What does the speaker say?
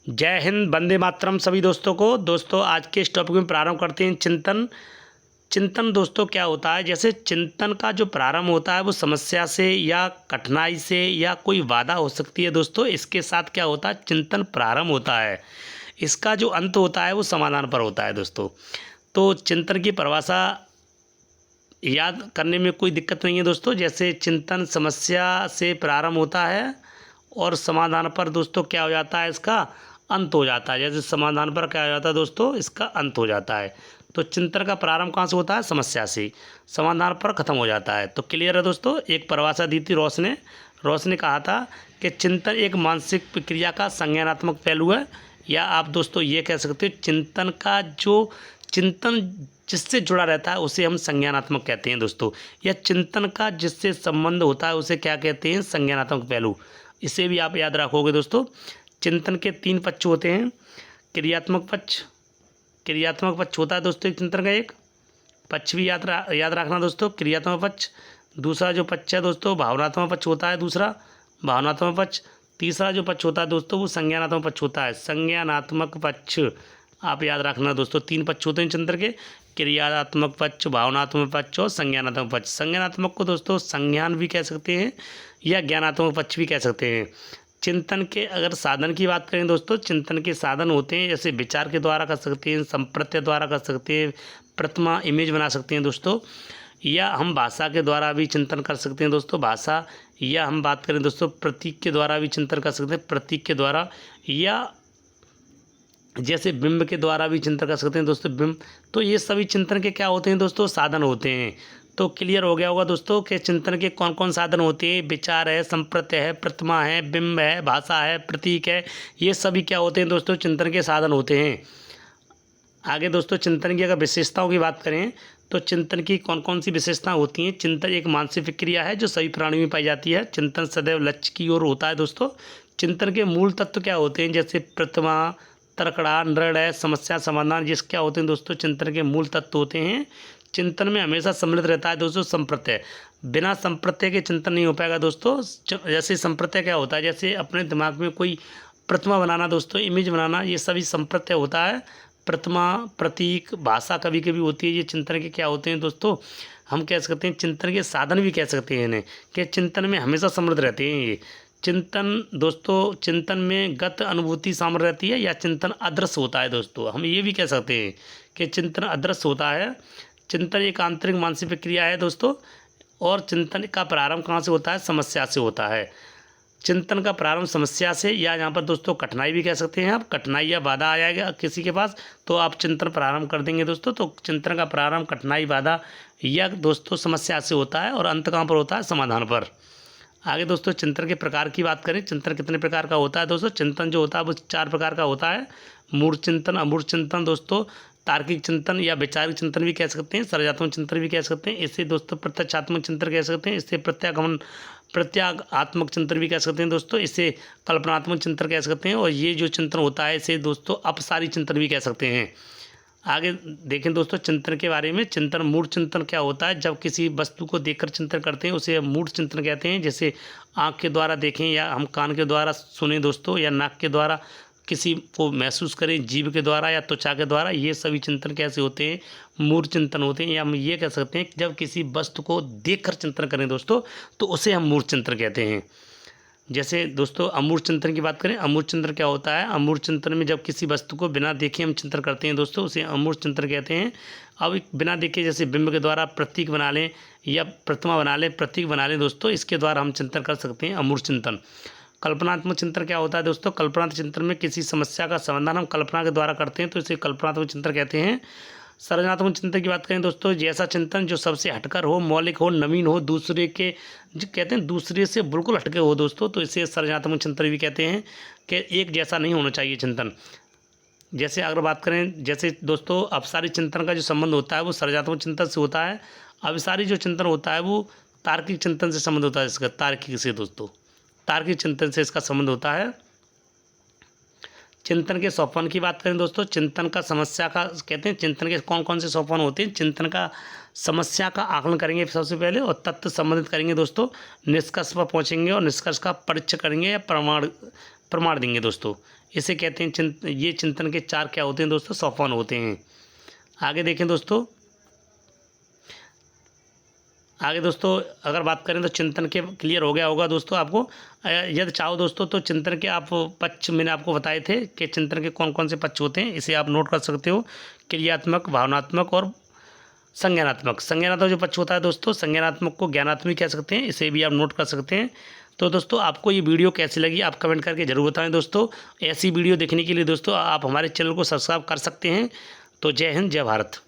जय हिंद, वंदे मातरम सभी दोस्तों को। दोस्तों आज के इस टॉपिक में प्रारंभ करते हैं चिंतन दोस्तों क्या होता है। जैसे चिंतन का जो प्रारंभ होता है वो समस्या से या कठिनाई से या कोई बाधा हो सकती है दोस्तों। इसके साथ क्या होता है, चिंतन प्रारंभ होता है, इसका जो अंत होता है वो समाधान पर होता है दोस्तों। तो चिंतन की परिभाषा याद करने में कोई दिक्कत नहीं है दोस्तों। जैसे चिंतन समस्या से प्रारंभ होता है और समाधान पर दोस्तों क्या हो जाता है, इसका अंत हो जाता है। जैसे समाधान पर क्या हो जाता है दोस्तों, इसका अंत हो जाता है। तो चिंतन का प्रारंभ कहाँ से होता है, समस्या से, समाधान पर खत्म हो जाता है। तो क्लियर है दोस्तों। एक परिभाषा दी थी रॉस ने कहा था कि चिंतन एक मानसिक प्रक्रिया का संज्ञानात्मक पहलू है, या आप दोस्तों ये कह सकते हो चिंतन का जो चिंतन जिससे जुड़ा रहता है उसे हम संज्ञानात्मक कहते हैं दोस्तों, या चिंतन का जिससे संबंध होता है उसे क्या कहते हैं, संज्ञानात्मक पहलू। इसे भी आप याद रखोगे दोस्तों। चिंतन के 3 पक्ष होते हैं। क्रियात्मक पक्ष होता है दोस्तों एक चिंतन का, एक पक्ष भी याद रखना दोस्तों, क्रियात्मक पक्ष। दूसरा जो पक्ष है दोस्तों भावनात्मक पक्ष होता है, दूसरा भावनात्मक पक्ष। तीसरा जो पक्ष होता है दोस्तों वो संज्ञानात्मक पक्ष होता है, संज्ञानात्मक पक्ष। आप याद रखना दोस्तों, 3 पक्ष होते हैं चिंतन के, क्रियात्मक पक्ष, भावनात्मक पक्ष और संज्ञानात्मक पक्ष। संज्ञानात्मक को दोस्तों संज्ञान भी कह सकते हैं या ज्ञानात्मक पक्ष भी कह सकते हैं। चिंतन के अगर साधन की बात करें दोस्तों, चिंतन के साधन होते हैं जैसे विचार के द्वारा कर सकते हैं, संप्रत्यय द्वारा कर सकते हैं, प्रतिमा इमेज बना सकते हैं दोस्तों, या हम भाषा के द्वारा भी चिंतन कर सकते हैं दोस्तों, भाषा। या हम बात करें दोस्तों प्रतीक के द्वारा भी चिंतन कर सकते हैं, प्रतीक के द्वारा, या जैसे बिंब के द्वारा भी चिंतन कर सकते हैं दोस्तों, बिंब। तो ये सभी चिंतन के क्या होते हैं दोस्तों, साधन होते हैं। तो क्लियर हो गया होगा दोस्तों कि चिंतन के कौन कौन साधन होते हैं। विचार है, संप्रत्यय है, प्रतिमा है, बिंब है, भाषा है, प्रतीक है, ये सभी क्या होते हैं दोस्तों, चिंतन के साधन होते हैं। आगे दोस्तों चिंतन की अगर विशेषताओं की बात करें तो चिंतन की कौन कौन सी विशेषताएं होती हैं। चिंतन एक मानसिक प्रक्रिया है जो सभी प्राणियों में पाई जाती है। चिंतन सदैव लक्ष्य की ओर होता है दोस्तों। चिंतन के मूल तत्व क्या होते हैं, जैसे प्रतिमा, तर्कड़ा, निर्णय, समस्या समाधान, जिस क्या होते हैं दोस्तों, चिंतन के मूल तत्व होते हैं। चिंतन में हमेशा सम्मिलित रहता है दोस्तों संप्रत्यय। बिना संप्रत्यय के चिंतन नहीं हो पाएगा दोस्तों। जैसे संप्रत्यय क्या होता है, जैसे अपने दिमाग में कोई प्रतिमा बनाना दोस्तों, इमेज बनाना, ये सभी संप्रत्यय होता है। प्रतिमा, प्रतीक, भाषा कभी कभी होती है, ये चिंतन के क्या होते हैं दोस्तों, हम कह सकते हैं चिंतन के साधन भी कह सकते हैं इन्हें, कि चिंतन में हमेशा समृद्ध रहते हैं ये चिंतन दोस्तों। चिंतन में गत अनुभूति शामिल रहती है या चिंतन अदृश्य होता है दोस्तों। हम ये भी कह सकते हैं कि चिंतन अदृश्य होता है। चिंतन एक आंतरिक मानसिक प्रक्रिया है दोस्तों, और चिंतन का प्रारंभ कहाँ से होता है, समस्या से होता है। चिंतन का प्रारंभ समस्या से, या यहाँ पर दोस्तों कठिनाई भी कह सकते हैं आप। कठिनाई या बाधा आ जाएगा किसी के पास तो आप चिंतन प्रारंभ कर देंगे दोस्तों। तो चिंतन का प्रारंभ कठिनाई, बाधा या दोस्तों समस्या से होता है, और अंत कहाँ पर होता है, समाधान पर। आगे दोस्तों चिंतन के प्रकार की बात करें, चिंतन कितने प्रकार का होता है दोस्तों। चिंतन जो होता है वो 4 प्रकार का होता है। मूढ़ चिंतन, अमूढ़ चिंतन दोस्तों, तार्किक चिंतन या वैचारिक चिंतन भी कह सकते हैं, सृजनात्मक चिंतन भी कह सकते हैं, इसे दोस्तों प्रत्यक्षात्मक चिंतन कह सकते हैं, इसे प्रत्यात्मक चिंतन भी कह सकते हैं दोस्तों, इसे कल्पनात्मक चिंतन कह सकते हैं, और ये जो चिंतन होता है इसे दोस्तों अपसारी चिंतन भी कह सकते हैं। आगे देखें दोस्तों चिंतन के बारे में। चिंतन, मूढ़ चिंतन क्या होता है, जब किसी वस्तु को देखकर चिंतन करते हैं उसे मूढ़ चिंतन कहते हैं। जैसे आँख के द्वारा देखें, या हम कान के द्वारा सुने दोस्तों, या नाक के द्वारा किसी को महसूस करें, जीभ के द्वारा या त्वचा के द्वारा, ये सभी चिंतन कैसे होते हैं, मूढ़ चिंतन होते हैं। या हम ये कह सकते हैं कि जब किसी वस्तु को देखकर चिंतन करें दोस्तों तो उसे हम मूढ़ चिंतन कहते हैं। जैसे दोस्तों अमूढ़ चिंतन की बात करें, अमूढ़ चिंतन क्या होता है। अमूढ़ चिंतन में जब किसी वस्तु को बिना देखे हम चिंतन करते हैं दोस्तों, उसे अमूढ़ चिंतन कहते हैं। अब बिना देखे जैसे बिंब के द्वारा प्रतीक बना लें या प्रतिमा बना लें, प्रतीक बना लें दोस्तों, इसके द्वारा हम चिंतन कर सकते हैं, अमूढ़ चिंतन। कल्पनात्मक चिंतन क्या होता है दोस्तों। कल्पनात्मक चिंतन में किसी समस्या का समाधान हम कल्पना के द्वारा करते हैं तो इसे कल्पनात्मक चिंतन कहते हैं। सृजनात्मक चिंतन की बात करें दोस्तों, जैसा चिंतन जो सबसे हटकर हो, मौलिक हो, नवीन हो, दूसरे के जो कहते हैं दूसरे से बिल्कुल हटके हो दोस्तों, तो इसे सृजनात्मक चिंतन भी कहते हैं, कि एक जैसा नहीं होना चाहिए चिंतन। जैसे अगर बात करें, जैसे दोस्तों अपसारी चिंतन का जो संबंध होता है वो सृजनात्मक चिंतन से होता है। अभिसारी जो चिंतन होता है वो तार्किक चिंतन से संबंध होता है। इसका तार्किक से दोस्तों, तार्किक चिंतन से इसका संबंध होता है। चिंतन के सोपान की बात करें दोस्तों, चिंतन का समस्या का कहते हैं, चिंतन के कौन कौन से सोपान होते हैं। चिंतन का समस्या का आकलन करेंगे सबसे पहले, और तत्व संबंधित करेंगे दोस्तों, निष्कर्ष पर पहुंचेंगे और निष्कर्ष का परीक्षण करेंगे या प्रमाण देंगे दोस्तों। इसे कहते हैं ये चिंतन के 4 क्या होते हैं दोस्तों, सोपान होते हैं। आगे देखें दोस्तों, आगे दोस्तों अगर बात करें तो चिंतन के क्लियर हो गया होगा दोस्तों आपको। यदि चाहो दोस्तों तो चिंतन के आप पक्ष मैंने आपको बताए थे कि चिंतन के कौन कौन से पक्ष होते हैं, इसे आप नोट कर सकते हो। क्रियात्मक, भावनात्मक और संज्ञानात्मक। संज्ञानात्मक जो पक्ष होता है दोस्तों, संज्ञानात्मक को ज्ञानात्मक कह सकते हैं, इसे भी आप नोट कर सकते हैं। तो दोस्तों आपको ये वीडियो कैसी लगी आप कमेंट करके ज़रूर बताएं दोस्तों। ऐसी वीडियो देखने के लिए दोस्तों आप हमारे चैनल को सब्सक्राइब कर सकते हैं। तो जय हिंद, जय भारत।